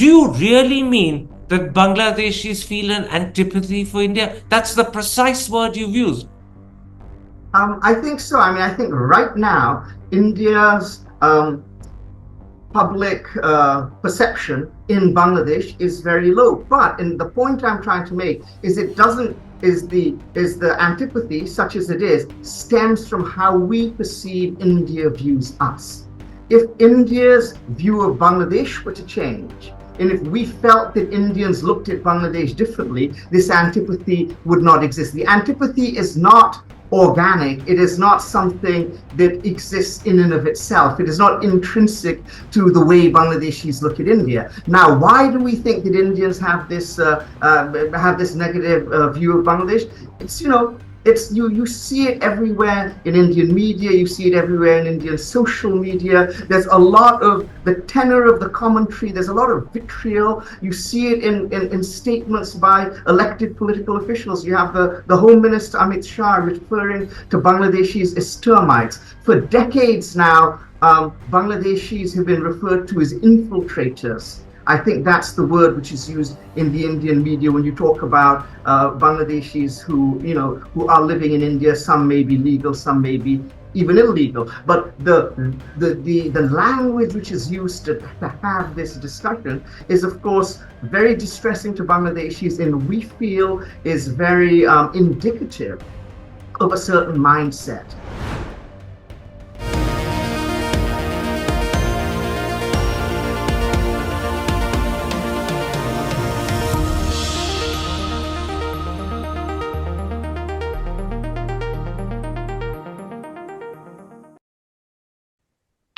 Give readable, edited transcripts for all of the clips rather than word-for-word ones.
Do you really mean that Bangladeshis feel an antipathy for India? That's the precise word you've used. I think so. I mean, I think right now, India's public perception in Bangladesh is very low. But in the point I'm trying to make is it doesn't is the antipathy, such as it is, stems from how we perceive India views us. If India's view of Bangladesh were to change, and if we felt that Indians looked at Bangladesh differently, this antipathy would not exist. The antipathy is not organic. It is not something that exists in and of itself. It is not intrinsic to the way Bangladeshis look at India. Now, why do we think that Indians have this negative view of Bangladesh? It's you see it everywhere in Indian media, you see it everywhere in Indian social media. There's a lot of the tenor of the commentary, there's a lot of vitriol. You see it in statements by elected political officials. You have the Home Minister Amit Shah referring to Bangladeshis as termites. For decades now, Bangladeshis have been referred to as infiltrators. I think that's the word which is used in the Indian media when you talk about Bangladeshis who are living in India. Some may be legal, some may be even illegal. But the language which is used to have this discussion is, of course, very distressing to Bangladeshis, and we feel is very indicative of a certain mindset.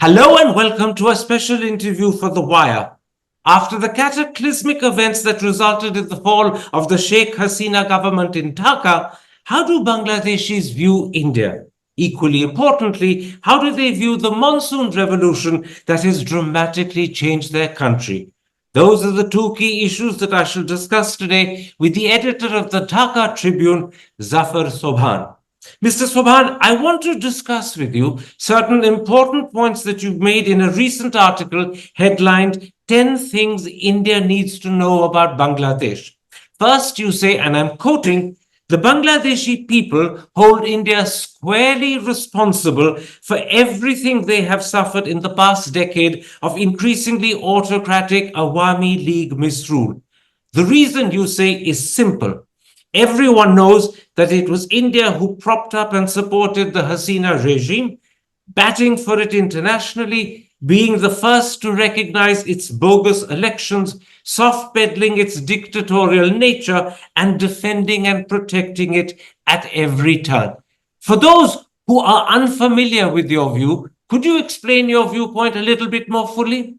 Hello and welcome to a special interview for The Wire. After the cataclysmic events that resulted in the fall of the Sheikh Hasina government in Dhaka, how do Bangladeshis view India? Equally importantly, how do they view the monsoon revolution that has dramatically changed their country? Those are the two key issues that I shall discuss today with the editor of the Dhaka Tribune, Zafar Sobhan. Mr. Sobhan, I want to discuss with you certain important points that you've made in a recent article headlined 10 Things India Needs to Know About Bangladesh. First, you say, and I'm quoting, the Bangladeshi people hold India squarely responsible for everything they have suffered in the past decade of increasingly autocratic Awami League misrule. The reason, you say, is simple. Everyone knows that it was India who propped up and supported the Hasina regime, batting for it internationally, being the first to recognize its bogus elections, soft-pedaling its dictatorial nature, and defending and protecting it at every turn. For those who are unfamiliar with your view, could you explain your viewpoint a little bit more fully?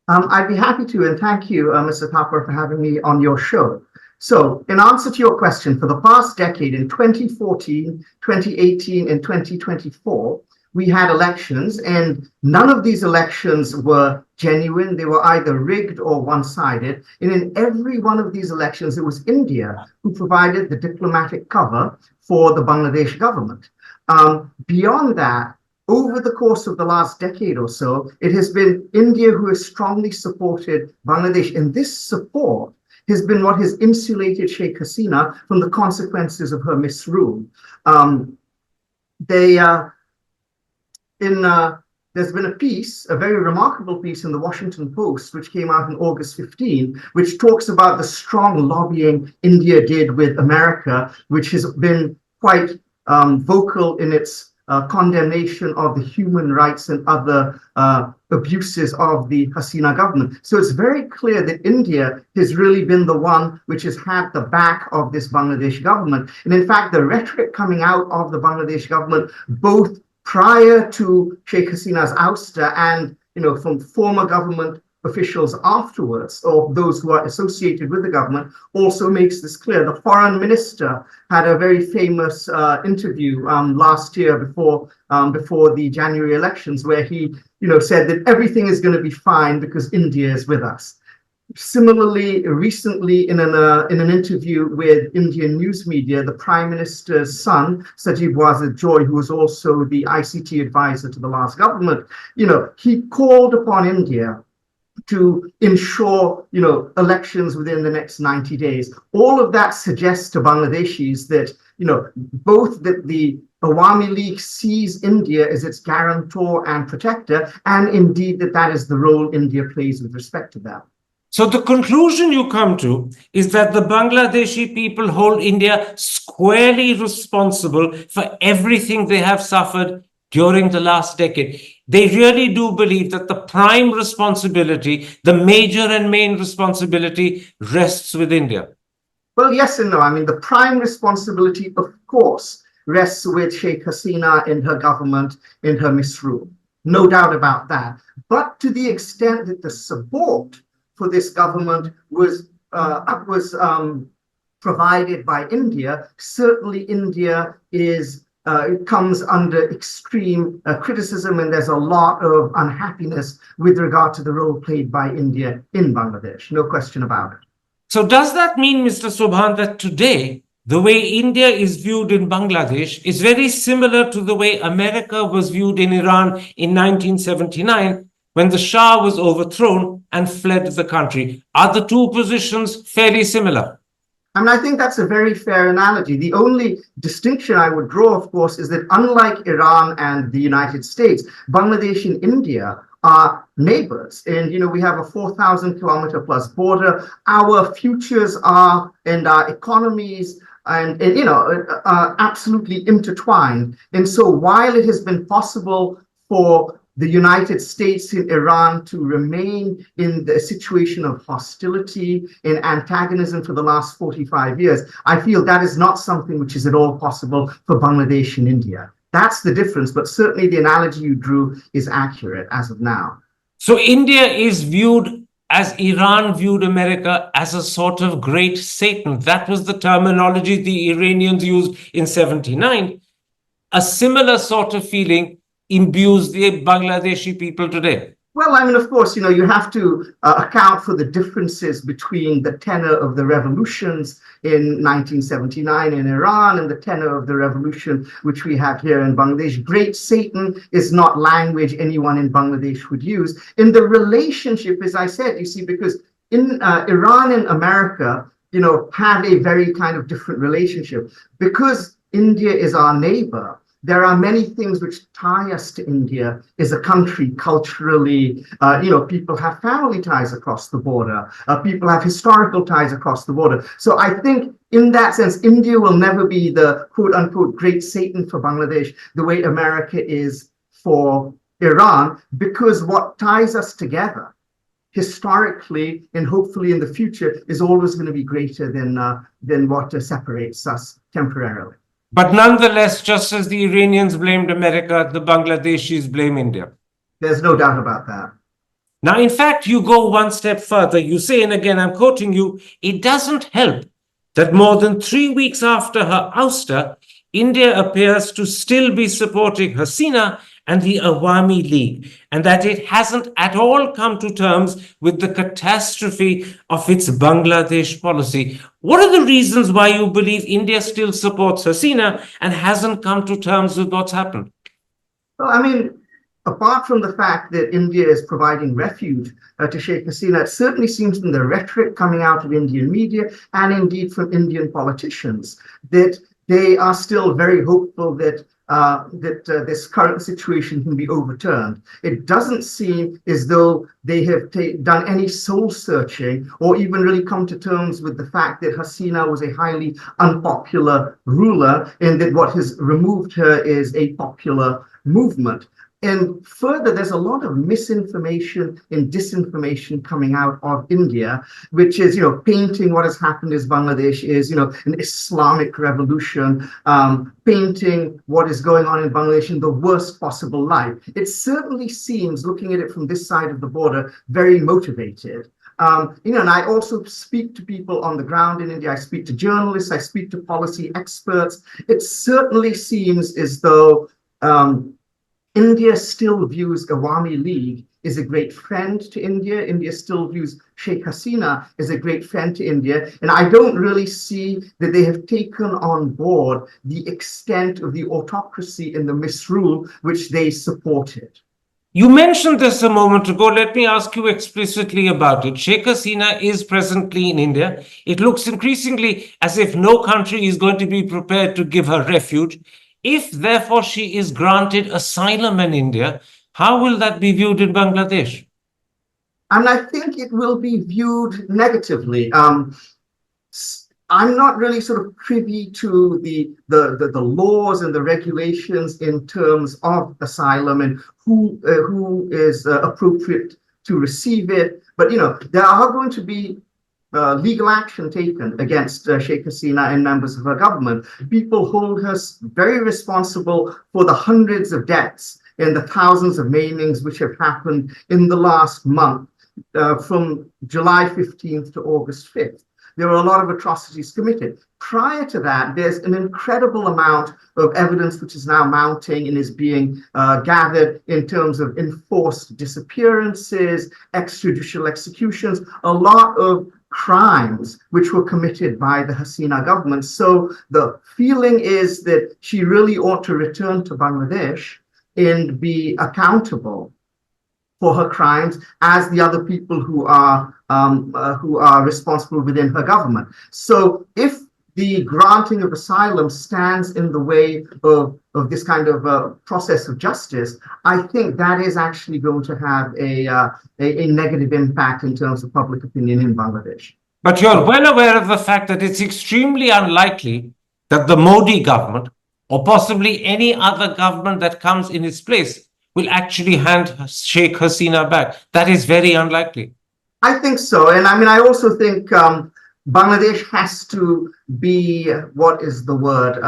I'd be happy to, and thank you, Mr. Thapar, for having me on your show. So, in answer to your question, for the past decade, in 2014, 2018, and 2024, we had elections, and none of these elections were genuine. They were either rigged or one-sided. And in every one of these elections, it was India who provided the diplomatic cover for the Bangladesh government. Beyond that, over the course of the last decade or so, it has been India who has strongly supported Bangladesh, and this support has been what has insulated Sheikh Hasina from the consequences of her misrule. There's been a piece, a very remarkable piece in the Washington Post, which came out in August 15, which talks about the strong lobbying India did with America, which has been quite vocal in its condemnation of the human rights and other abuses of the Hasina government. So it's very clear that India has really been the one which has had the back of this Bangladesh government. And in fact, the rhetoric coming out of the Bangladesh government, both prior to Sheikh Hasina's ouster and from former government officials afterwards, or those who are associated with the government, also makes this clear. The foreign minister had a very famous interview last year before the January elections, where he said that everything is going to be fine because India is with us. Similarly, recently in an interview with Indian news media, the Prime Minister's son, Sajib Wazir Joy, who was also the ICT advisor to the last government, he called upon India to ensure, elections within the next 90 days. All of that suggests to Bangladeshis that, both that the Awami League sees India as its guarantor and protector, and indeed that is the role India plays with respect to that. So the conclusion you come to is that the Bangladeshi people hold India squarely responsible for everything they have suffered during the last decade. They really do believe that the prime responsibility, the major and main responsibility, rests with India. Well, yes and no. I mean, the prime responsibility, of course, rests with Sheikh Hasina in her government, in her misrule. No doubt about that. But to the extent that the support for this government was provided by India, certainly India comes under extreme criticism, and there's a lot of unhappiness with regard to the role played by India in Bangladesh. No question about it. So does that mean, Mr. Sobhan, that today the way India is viewed in Bangladesh is very similar to the way America was viewed in Iran in 1979 when the Shah was overthrown and fled the country? Are the two positions fairly similar? I mean, I think that's a very fair analogy. The only distinction I would draw, of course, is that unlike Iran and the United States, Bangladesh and India are neighbors. And, we have a 4,000 kilometer plus border. Our futures and our economies are absolutely intertwined. And so while it has been possible for the United States and Iran to remain in the situation of hostility and antagonism for the last 45 years, I feel that is not something which is at all possible for Bangladesh and India. That's the difference, but certainly the analogy you drew is accurate as of now. So India is viewed as Iran viewed America as a sort of great Satan. That was the terminology the Iranians used in 79. A similar sort of feeling imbues the Bangladeshi people today. Well, I mean, of course, you have to account for the differences between the tenor of the revolutions in 1979 in Iran and the tenor of the revolution which we have here in Bangladesh. Great Satan is not language anyone in Bangladesh would use. In the relationship, as I said, you see, because in Iran and America, have a very kind of different relationship. Because India is our neighbor, there are many things which tie us to India as a country culturally. People have family ties across the border. People have historical ties across the border. So I think in that sense, India will never be the quote unquote great Satan for Bangladesh the way America is for Iran, because what ties us together historically and hopefully in the future is always going to be greater than what separates us temporarily. But nonetheless, just as the Iranians blamed America, the Bangladeshis blame India. There's no doubt about that. Now, in fact, you go one step further. You say, and again, I'm quoting you, it doesn't help that more than 3 weeks after her ouster, India appears to still be supporting Hasina and the Awami League, and that it hasn't at all come to terms with the catastrophe of its Bangladesh policy. What are the reasons why you believe India still supports Hasina and hasn't come to terms with what's happened? Well, I mean, apart from the fact that India is providing refuge to Sheikh Hasina, it certainly seems from the rhetoric coming out of Indian media and indeed from Indian politicians that they are still very hopeful that this current situation can be overturned. It doesn't seem as though they have done any soul searching or even really come to terms with the fact that Hasina was a highly unpopular ruler and that what has removed her is a popular movement. And further, there's a lot of misinformation and disinformation coming out of India, which is, painting what has happened as Bangladesh is, an Islamic revolution, painting what is going on in Bangladesh in the worst possible light. It certainly seems, looking at it from this side of the border, very motivated. And I also speak to people on the ground in India. I speak to journalists. I speak to policy experts. It certainly seems as though India still views Awami League as a great friend to India. India still views Sheikh Hasina as a great friend to India. And I don't really see that they have taken on board the extent of the autocracy and the misrule which they supported. You mentioned this a moment ago. Let me ask you explicitly about it. Sheikh Hasina is presently in India. It looks increasingly as if no country is going to be prepared to give her refuge. If, therefore, she is granted asylum in India, how will that be viewed in Bangladesh? And I think it will be viewed negatively. I'm not really sort of privy to the laws and the regulations in terms of asylum and who is appropriate to receive it. But there are going to be legal action taken against Sheikh Hasina and members of her government. People hold her very responsible for the hundreds of deaths and the thousands of maimings which have happened in the last month, from July 15th to August 5th. There were a lot of atrocities committed. Prior to that, there's an incredible amount of evidence which is now mounting and is being gathered in terms of enforced disappearances, extrajudicial executions, a lot of crimes which were committed by the Hasina government. So the feeling is that she really ought to return to Bangladesh and be accountable for her crimes as the other people who are responsible within her government. So if the granting of asylum stands in the way of this kind of process of justice, I think that is actually going to have a negative impact in terms of public opinion in Bangladesh. But you're well aware of the fact that it's extremely unlikely that the Modi government, or possibly any other government that comes in its place, will actually hand Sheikh Hasina back. That is very unlikely. I think so. And I mean, I also think Bangladesh has to be, what is the word,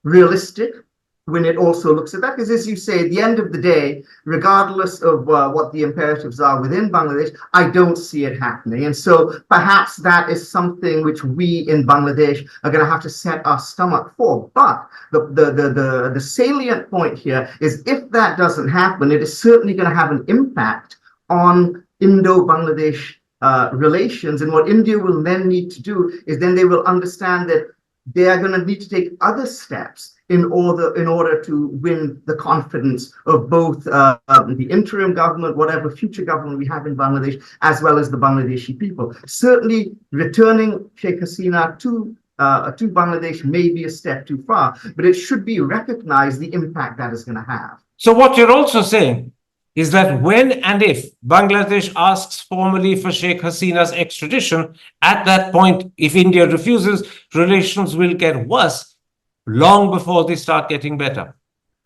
realistic when it also looks at that. Because as you say, at the end of the day, regardless of what the imperatives are within Bangladesh, I don't see it happening. And so perhaps that is something which we in Bangladesh are going to have to set our stomach for. But the salient point here is if that doesn't happen, it is certainly going to have an impact on Indo-Bangladesh relations. And what India will then need to do is then they will understand that they are going to need to take other steps in order to win the confidence of both the interim government, whatever future government we have in Bangladesh, as well as the Bangladeshi people. Certainly, returning Sheikh Hasina to Bangladesh may be a step too far, but it should be recognized the impact that is going to have. So what you're also saying is that when and if Bangladesh asks formally for Sheikh Hasina's extradition, at that point, if India refuses, relations will get worse long before they start getting better.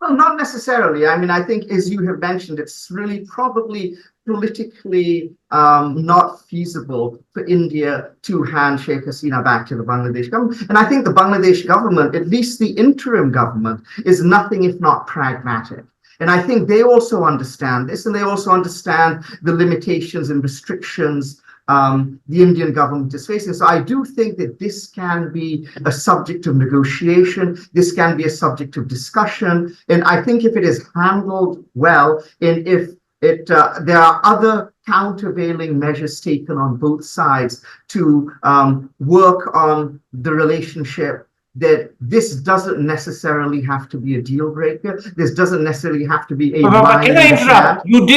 Well, not necessarily. I mean, I think, as you have mentioned, it's really probably politically not feasible for India to hand Sheikh Hasina back to the Bangladesh government. And I think the Bangladesh government, at least the interim government, is nothing if not pragmatic. And I think they also understand this, and they also understand the limitations and restrictions the Indian government is facing. So I do think that this can be a subject of negotiation. This can be a subject of discussion. And I think if it is handled well, and if there are other countervailing measures taken on both sides to work on the relationship, that this doesn't necessarily have to be a deal breaker. This doesn't necessarily have to be a line can I in the interrupt? sand. You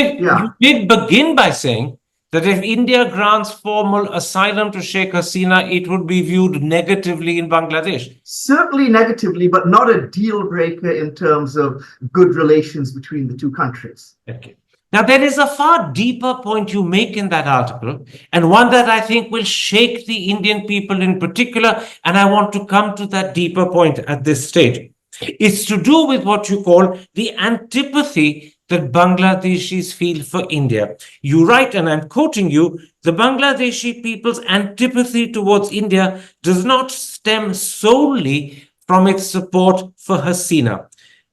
did begin by saying that if India grants formal asylum to Sheikh Hasina, it would be viewed negatively in Bangladesh. Certainly negatively, but not a deal breaker in terms of good relations between the two countries. Okay. Now, there is a far deeper point you make in that article, and one that I think will shake the Indian people in particular, and I want to come to that deeper point at this stage. It's to do with what you call the antipathy that Bangladeshis feel for India. You write, and I'm quoting you, the Bangladeshi people's antipathy towards India does not stem solely from its support for Hasina.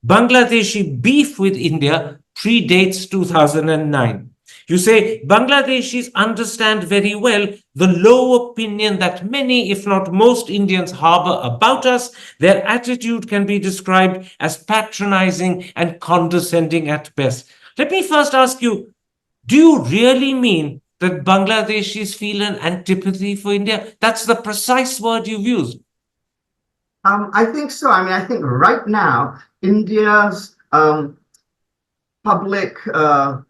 Bangladeshi beef with India predates 2009. You say Bangladeshis understand very well the low opinion that many, if not most, Indians harbor about us. Their attitude can be described as patronizing and condescending at best. Let me first ask you, do you really mean that Bangladeshis feel an antipathy for India? That's the precise word you've used. I think so. I mean, I think right now, India's public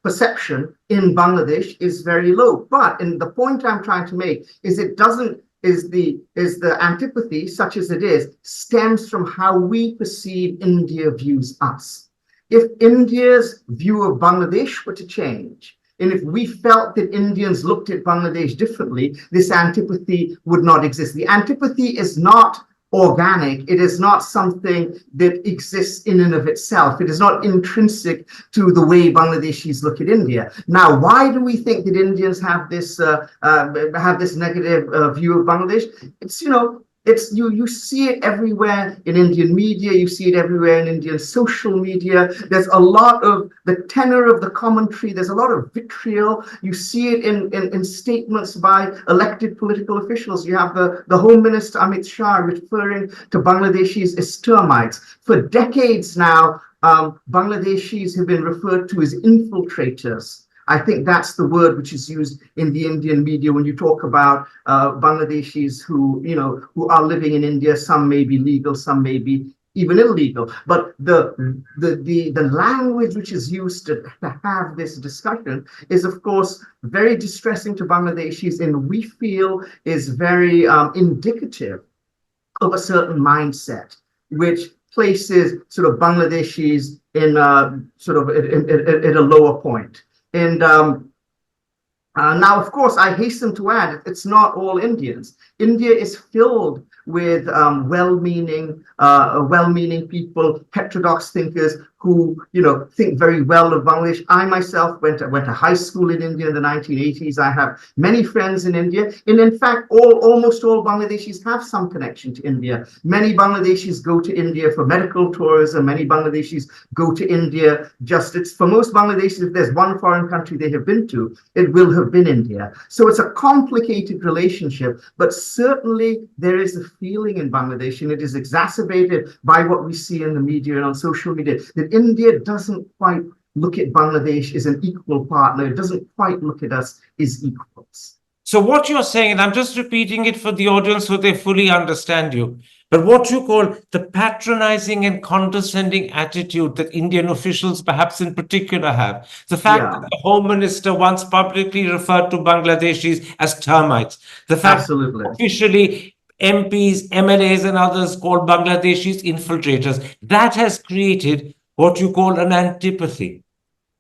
perception in Bangladesh is very low. But the point I'm trying to make is it doesn't is the antipathy, such as it is, stems from how we perceive India views us. If India's view of Bangladesh were to change, and if we felt that Indians looked at Bangladesh differently, this antipathy would not exist. The antipathy is not organic. It is not something that exists in and of itself. It is not intrinsic to the way Bangladeshis look at India. Now, why do we think that Indians have this negative view of Bangladesh? You see it everywhere in Indian media, you see it everywhere in Indian social media. There's a lot of the tenor of the commentary, there's a lot of vitriol. You see it in statements by elected political officials. You have the Home Minister Amit Shah referring to Bangladeshis as termites. For decades now, Bangladeshis have been referred to as infiltrators. I think that's the word which is used in the Indian media when you talk about Bangladeshis who are living in India. Some may be legal, some may be even illegal. But the language which is used to have this discussion is, of course, very distressing to Bangladeshis, and we feel is very indicative of a certain mindset, which places sort of Bangladeshis in at a lower point. And now, of course, I hasten to add, it's not all Indians. India is filled with well-meaning people, heterodox thinkers who think very well of Bangladesh. I myself went to high school in India in the 1980s. I have many friends in India, and in fact, almost all Bangladeshis have some connection to India. Many Bangladeshis go to India for medical tourism. Many Bangladeshis go to India for most Bangladeshis, if there's one foreign country they have been to, it will have been India. So it's a complicated relationship, but certainly there is a feeling in Bangladesh, and it is exacerbated by what we see in the media and on social media, that India doesn't quite look at Bangladesh as an equal partner. It doesn't quite look at us as equals. So what you're saying, and I'm just repeating it for the audience so they fully understand you, but what you call the patronizing and condescending attitude that Indian officials perhaps in particular have, the fact that the Home Minister once publicly referred to Bangladeshis as termites, the fact that officially MPs, MLAs and others called Bangladeshis infiltrators, that has created what you call an antipathy.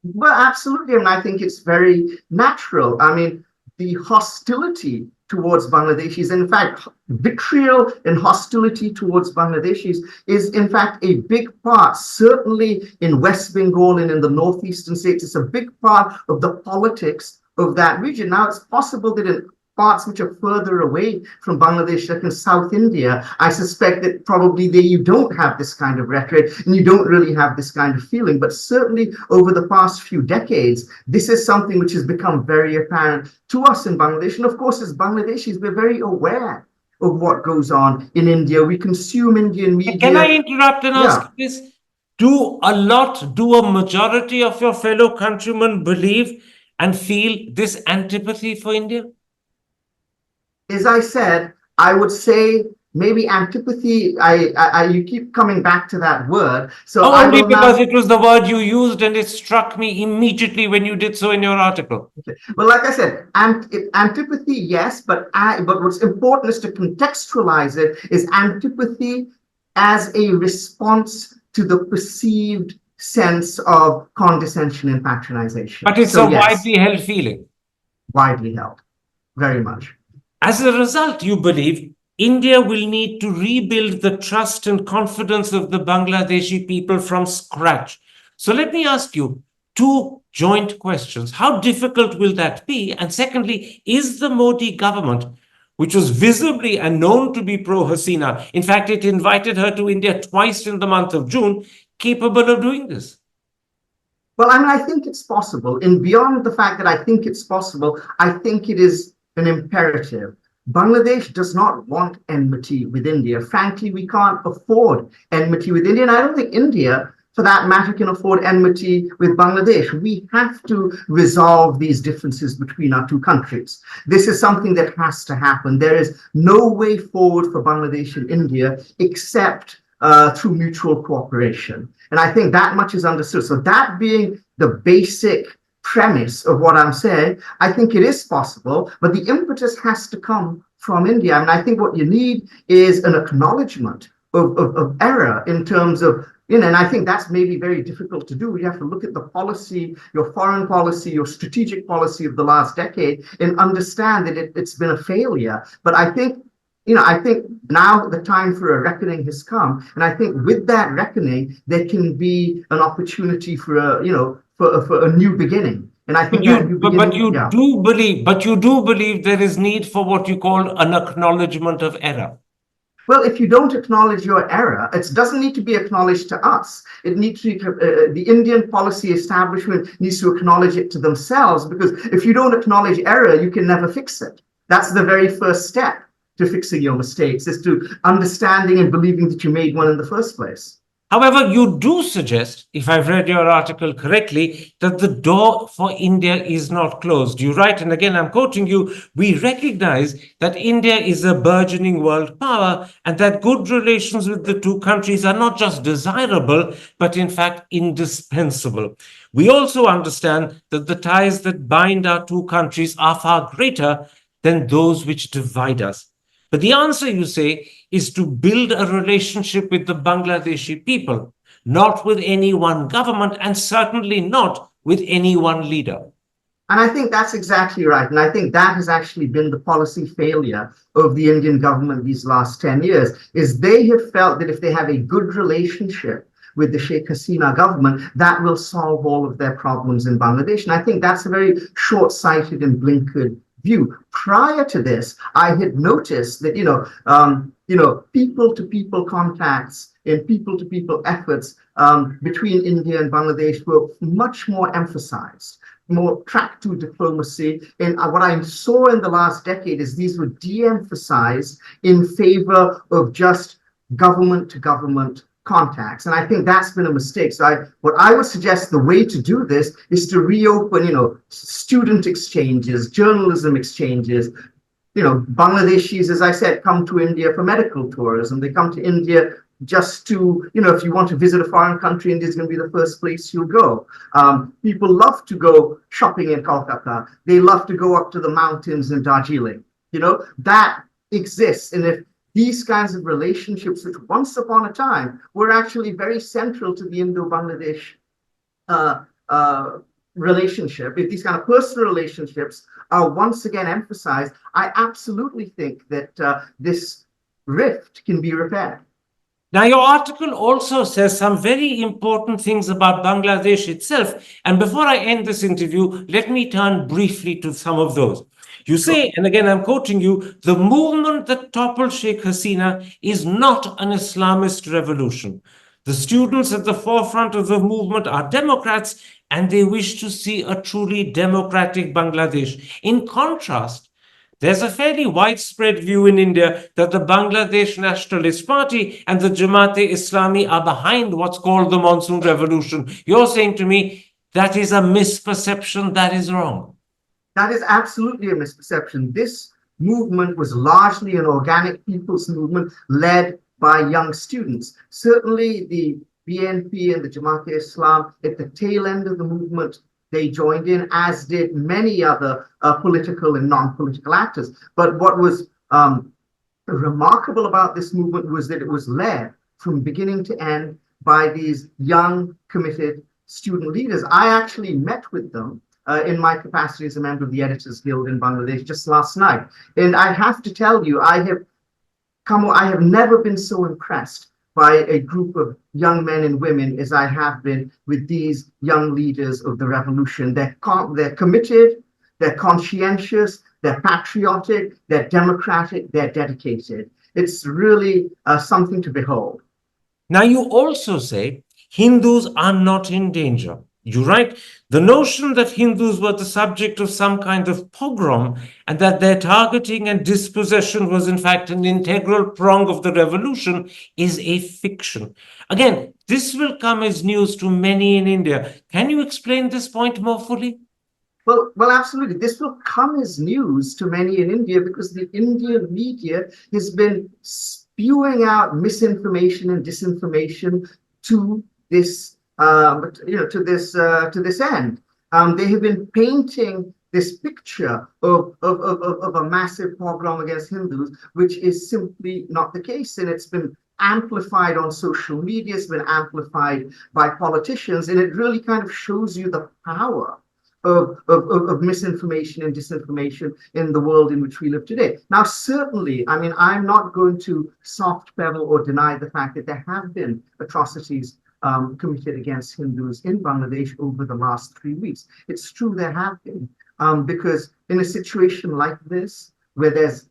Well, absolutely. And I think it's very natural. I mean, the hostility towards Bangladeshis, in fact, vitriol and hostility towards Bangladeshis is in fact a big part, certainly in West Bengal and in the northeastern states. It's a big part of the politics of that region. Now, it's possible that in parts which are further away from Bangladesh, like in South India, I suspect that probably there you don't have this kind of rhetoric and you don't really have this kind of feeling. But certainly over the past few decades, this is something which has become very apparent to us in Bangladesh. And of course, as Bangladeshis, we're very aware of what goes on in India. We consume Indian media. Can I interrupt and ask this? Do a majority of your fellow countrymen believe and feel this antipathy for India? As I said, I would say maybe antipathy. You keep coming back to that word. So only because it was the word you used, and it struck me immediately when you did so in your article. Okay. Well, like I said, antipathy, yes, but what's important is to contextualize it is antipathy as a response to the perceived sense of condescension and patronization. But it's widely held feeling. Widely held, very much. As a result, you believe India will need to rebuild the trust and confidence of the Bangladeshi people from scratch. So let me ask you two joint questions. How difficult will that be? And secondly, is the Modi government, which was visibly and known to be pro-Hasina, in fact, it invited her to India twice in the month of June, capable of doing this? Well, I mean, I think it's possible. And beyond the fact that I think it's possible, I think it is an imperative. Bangladesh does not want enmity with India. Frankly, we can't afford enmity with India. And I don't think India, for that matter, can afford enmity with Bangladesh. We have to resolve these differences between our two countries. This is something that has to happen. There is no way forward for Bangladesh and India except through mutual cooperation. And I think that much is understood. So that being the basic premise of what I'm saying, I think it is possible, but the impetus has to come from India. And I think what you need is an acknowledgement of error in terms of, and I think that's maybe very difficult to do. You have to look at the policy, your foreign policy, your strategic policy of the last decade, and understand that it's been a failure. But I think, I think now the time for a reckoning has come, and I think with that reckoning, there can be an opportunity for for a new beginning. And I think that new beginning, yeah. But you do believe there is need for what you call an acknowledgement of error. Well, if you don't acknowledge your error, it doesn't need to be acknowledged to us. It needs to the Indian policy establishment needs to acknowledge it to themselves, because if you don't acknowledge error, you can never fix it. That's the very first step to fixing your mistakes, is to understanding and believing that you made one in the first place. However, you do suggest, if I've read your article correctly, that the door for India is not closed. You write, and again I'm quoting you, we recognize that India is a burgeoning world power and that good relations with the two countries are not just desirable, but in fact indispensable. We also understand that the ties that bind our two countries are far greater than those which divide us. But the answer, you say, is to build a relationship with the Bangladeshi people, not with any one government, and certainly not with any one leader. And I think that's exactly right. And I think that has actually been the policy failure of the Indian government these last 10 years, is they have felt that if they have a good relationship with the Sheikh Hasina government, that will solve all of their problems in Bangladesh. And I think that's a very short-sighted and blinkered view. Prior to this, I had noticed that, people-to-people contacts and people-to-people efforts between India and Bangladesh were much more emphasized, more tracked to diplomacy. And what I saw in the last decade is these were de-emphasized in favor of just government-to-government contacts. And I think that's been a mistake. So what I would suggest, the way to do this is to reopen, student exchanges, journalism exchanges. Bangladeshis, as I said, come to India for medical tourism. They come to India just to, if you want to visit a foreign country, India is going to be the first place you'll go. People love to go shopping in Kolkata. They love to go up to the mountains in Darjeeling. That exists. And if these kinds of relationships, which once upon a time were actually very central to the Indo-Bangladesh relationship, if these kind of personal relationships are once again emphasized, I absolutely think that this rift can be repaired. Now, your article also says some very important things about Bangladesh itself. And before I end this interview, let me turn briefly to some of those. You say, and again I'm quoting you, the movement that toppled Sheikh Hasina is not an Islamist revolution. The students at the forefront of the movement are Democrats, and they wish to see a truly democratic Bangladesh. In contrast, there's a fairly widespread view in India that the Bangladesh Nationalist Party and the Jamaat-e-Islami are behind what's called the Monsoon Revolution. You're saying to me that is a misperception, that is wrong. That is absolutely a misperception. This movement was largely an organic people's movement led by young students. Certainly the BNP and the Jamaat-e-Islam, at the tail end of the movement, they joined in, as did many other political and non-political actors. But what was remarkable about this movement was that it was led from beginning to end by these young, committed student leaders. I actually met with them in my capacity as a member of the Editors Guild in Bangladesh just last night. And I have to tell you, I have never been so impressed by a group of young men and women as I have been with these young leaders of the revolution. They're committed, they're conscientious, they're patriotic, they're democratic, they're dedicated. It's really something to behold. Now, you also say Hindus are not in danger. You write, the notion that Hindus were the subject of some kind of pogrom and that their targeting and dispossession was in fact an integral prong of the revolution is a fiction. Again, this will come as news to many in India. Can you explain this point more fully? Well, absolutely. This will come as news to many in India because the Indian media has been spewing out misinformation and disinformation to this but to this end. They have been painting this picture of a massive pogrom against Hindus, which is simply not the case. And it's been amplified on social media, it's been amplified by politicians, and it really kind of shows you the power of misinformation and disinformation in the world in which we live today. Now, certainly, I mean, I'm not going to soft pedal or deny the fact that there have been atrocities committed against Hindus in Bangladesh over the last 3 weeks. It's true there have been, because in a situation like this, where there's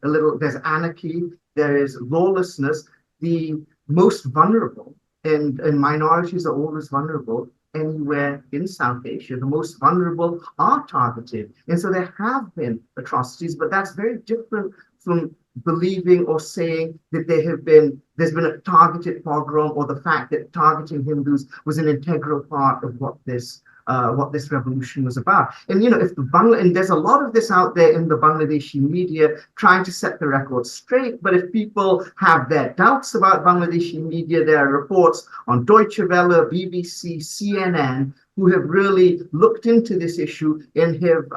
anarchy, there is lawlessness, the most vulnerable, and minorities are always vulnerable anywhere in South Asia. The most vulnerable are targeted. And so there have been atrocities, but that's very different from believing or saying that there's been a targeted pogrom, or the fact that targeting Hindus was an integral part of what this revolution was about. And if and there's a lot of this out there in the Bangladeshi media trying to set the record straight, but if people have their doubts about Bangladeshi media, there are reports on Deutsche Welle, BBC, CNN, who have really looked into this issue and have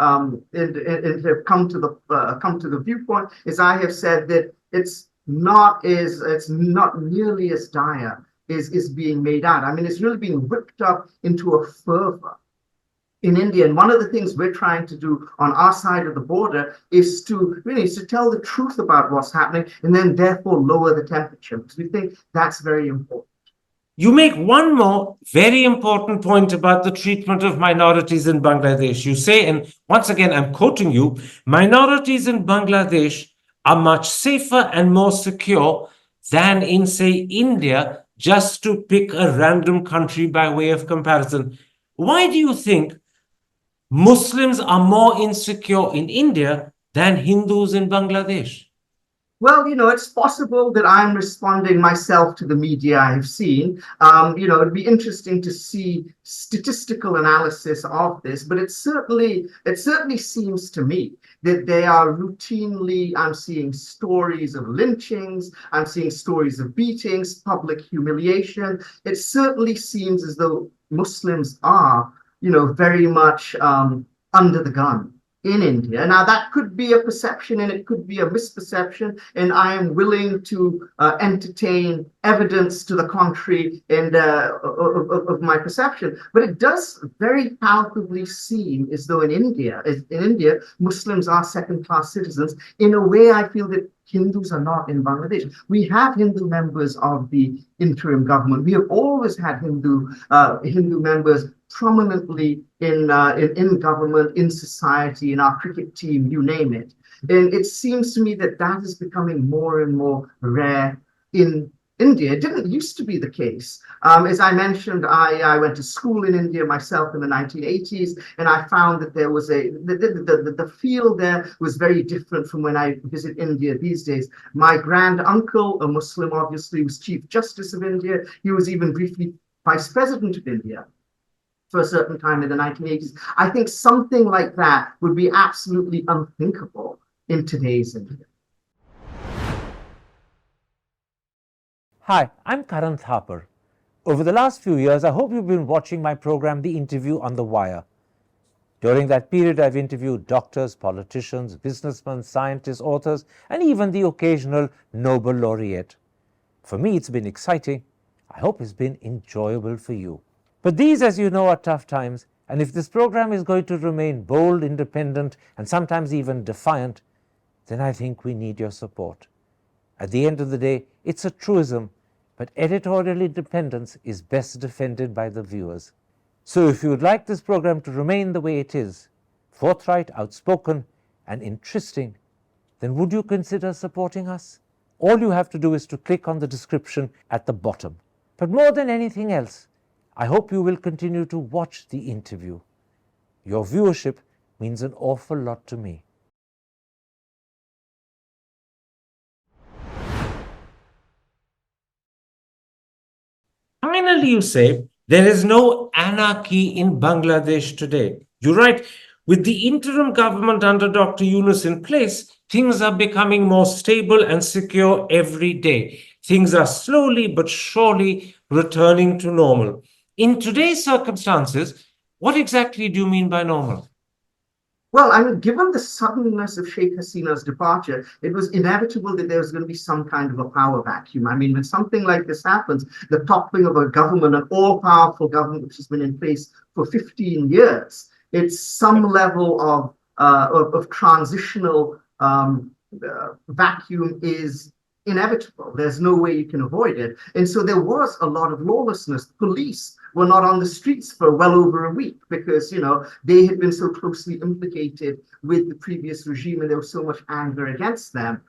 come to the viewpoint, as I have said, that it's not nearly as dire is being made out. I mean, it's really being whipped up into a fervor in India. And one of the things we're trying to do on our side of the border is to tell the truth about what's happening, and then therefore lower the temperature, because we think that's very important. You make one more very important point about the treatment of minorities in Bangladesh. You say, and once again, I'm quoting you, minorities in Bangladesh are much safer and more secure than in, say, India, just to pick a random country by way of comparison. Why do you think Muslims are more insecure in India than Hindus in Bangladesh? Well, it's possible that I'm responding myself to the media I have seen. It'd be interesting to see statistical analysis of this, but it certainly seems to me that they are routinely, I'm seeing stories of lynchings, I'm seeing stories of beatings, public humiliation. It certainly seems as though Muslims are, very much under the gun in India. Now, that could be a perception and it could be a misperception, and I am willing to entertain evidence to the contrary and of my perception. But it does very palpably seem as though in India, Muslims are second-class citizens in a way I feel that Hindus are not in Bangladesh. We have Hindu members of the interim government. We have always had Hindu members prominently in government, in society, in our cricket team, you name it. And it seems to me that that is becoming more and more rare in India. It didn't used to be the case. As I mentioned, I went to school in India myself in the 1980s, and I found that there was the feel there was very different from when I visit India these days. My grand uncle, a Muslim, obviously, was Chief Justice of India. He was even briefly Vice President of India for a certain time in the 1980s. I think something like that would be absolutely unthinkable in today's India. Hi, I'm Karan Thapar. Over the last few years, I hope you've been watching my program, The Interview on the Wire. During that period, I've interviewed doctors, politicians, businessmen, scientists, authors, and even the occasional Nobel laureate. For me, it's been exciting. I hope it's been enjoyable for you. But these, as you know, are tough times, and if this program is going to remain bold, independent, and sometimes even defiant, then I think we need your support. At the end of the day, it's a truism, but editorial independence is best defended by the viewers. So if you would like this program to remain the way it is, forthright, outspoken, and interesting, then would you consider supporting us? All you have to do is to click on the description at the bottom. But more than anything else, I hope you will continue to watch The Interview. Your viewership means an awful lot to me. Finally, you say there is no anarchy in Bangladesh today. You write, with the interim government under Dr. Yunus in place, things are becoming more stable and secure every day. Things are slowly but surely returning to normal. In today's circumstances, what exactly do you mean by normal? Well, I mean, given the suddenness of Sheikh Hasina's departure, it was inevitable that there was going to be some kind of a power vacuum. I mean, when something like this happens, the toppling of a government, an all-powerful government which has been in place for 15 years, it's some level of transitional vacuum is inevitable. There's no way you can avoid it. And so there was a lot of lawlessness. Police were not on the streets for well over a week because, you know, they had been so closely implicated with the previous regime and there was so much anger against them.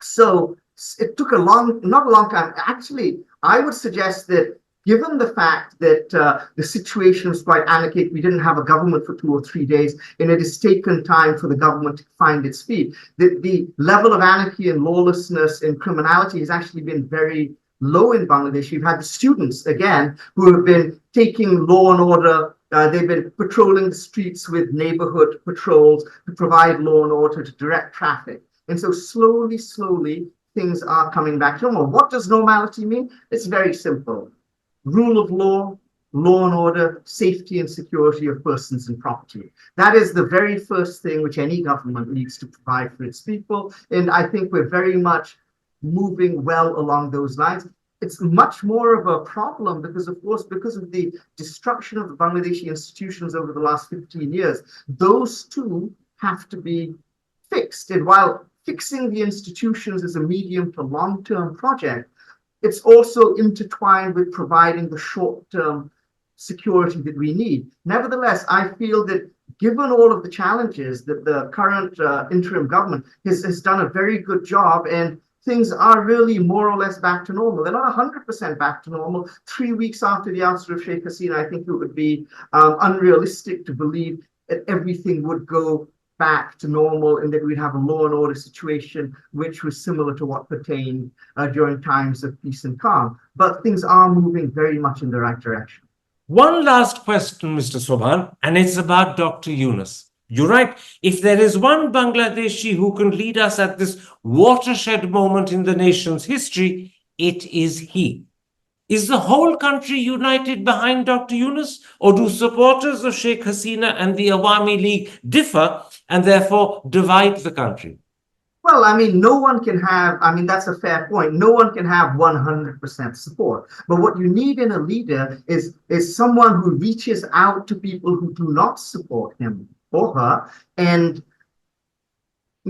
So it took not a long time. Actually, I would suggest that given the fact that the situation was quite anarchic, we didn't have a government for 2 or 3 days, and it has taken time for the government to find its feet. The level of anarchy and lawlessness and criminality has actually been very low in Bangladesh. You've had the students, again, who have been taking law and order. They've been patrolling the streets with neighborhood patrols to provide law and order, to direct traffic. And so slowly, things are coming back to normal. What does normality mean? It's very simple. Rule of law, law and order, safety and security of persons and property. That is the very first thing which any government needs to provide for its people. And I think we're very much moving well along those lines. It's much more of a problem because, of course, because of the destruction of the Bangladeshi institutions over the last 15 years, those two have to be fixed. And while fixing the institutions is a medium to long-term project, it's also intertwined with providing the short-term security that we need. Nevertheless, I feel that given all of the challenges that the current interim government has done a very good job, and things are really more or less back to normal. They're not 100% back to normal. 3 weeks after the ouster of Sheikh Hasina, I think it would be unrealistic to believe that everything would go back to normal and that we'd have a law and order situation which was similar to what pertained during times of peace and calm. But things are moving very much in the right direction. One last question, Mr. Sobhan, and it's about Dr. Yunus. You're right. If there is one Bangladeshi who can lead us at this watershed moment in the nation's history, it is he. Is the whole country united behind Dr. Yunus, or do supporters of Sheikh Hasina and the Awami League differ and therefore divide the country? Well, I mean, no one can have, I mean, that's a fair point. No one can have 100% support. But what you need in a leader is someone who reaches out to people who do not support him or her and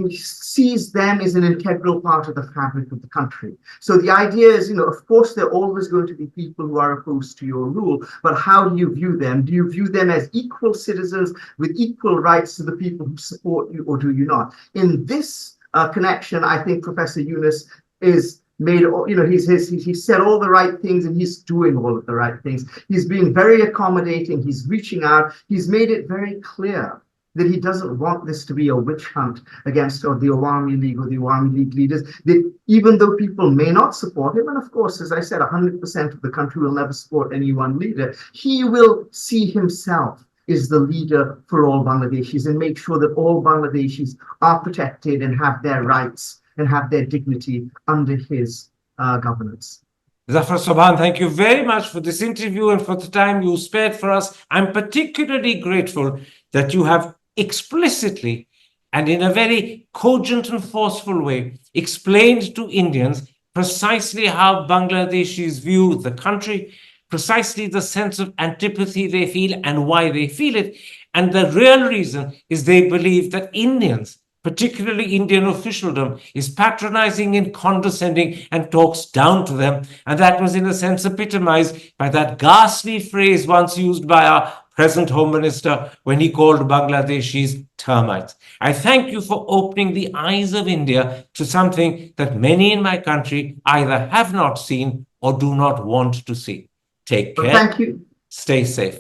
sees them as an integral part of the fabric of the country. So the idea is, you know, of course, there are always going to be people who are opposed to your rule, but how do you view them? Do you view them as equal citizens with equal rights to the people who support you, or do you not? In this connection, I think Professor Yunus is made, you know, he's said all the right things and he's doing all of the right things. He's being very accommodating. He's reaching out. He's made it very clear that he doesn't want this to be a witch hunt against the Awami League or the Awami League leaders, that even though people may not support him, and of course, as I said, 100% of the country will never support any one leader, he will see himself as the leader for all Bangladeshis and make sure that all Bangladeshis are protected and have their rights and have their dignity under his governance. Zafar Sobhan, thank you very much for this interview and for the time you spared for us. I'm particularly grateful that you have explicitly and in a very cogent and forceful way explained to Indians precisely how Bangladeshis view the country, precisely the sense of antipathy they feel and why they feel it. And the real reason is they believe that Indians, particularly Indian officialdom, is patronizing and condescending and talks down to them. And that was, in a sense, epitomized by that ghastly phrase once used by our present Home Minister when he called Bangladeshis termites. I thank you for opening the eyes of India to something that many in my country either have not seen or do not want to see. Take care. Thank you. Stay safe.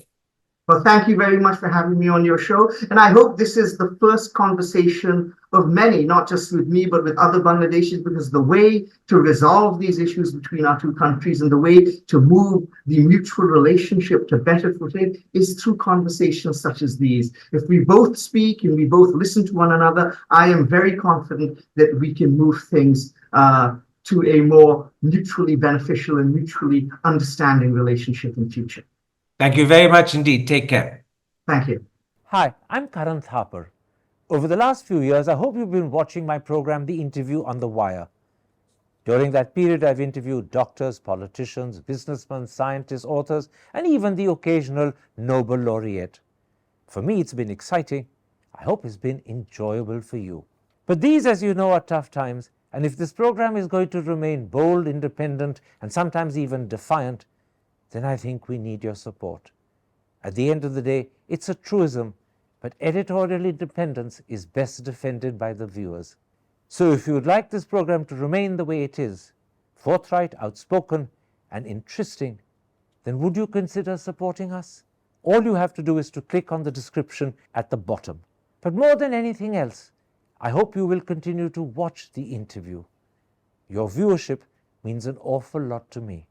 Well, thank you very much for having me on your show. And I hope this is the first conversation of many, not just with me, but with other Bangladeshis, because the way to resolve these issues between our two countries and the way to move the mutual relationship to better footing is through conversations such as these. If we both speak and we both listen to one another, I am very confident that we can move things to a more mutually beneficial and mutually understanding relationship in future. Thank you very much indeed. Take care. Thank you. Hi, I'm Karan Thapar. Over the last few years, I hope you've been watching my program, The Interview on the Wire. During that period, I've interviewed doctors, politicians, businessmen, scientists, authors, and even the occasional Nobel laureate. For me, it's been exciting. I hope it's been enjoyable for you. But these, as you know, are tough times, and if this program is going to remain bold, independent, and sometimes even defiant, then I think we need your support. At the end of the day, it's a truism, but editorial independence is best defended by the viewers. So if you would like this program to remain the way it is, forthright, outspoken, and interesting, then would you consider supporting us? All you have to do is to click on the description at the bottom. But more than anything else, I hope you will continue to watch The Interview. Your viewership means an awful lot to me.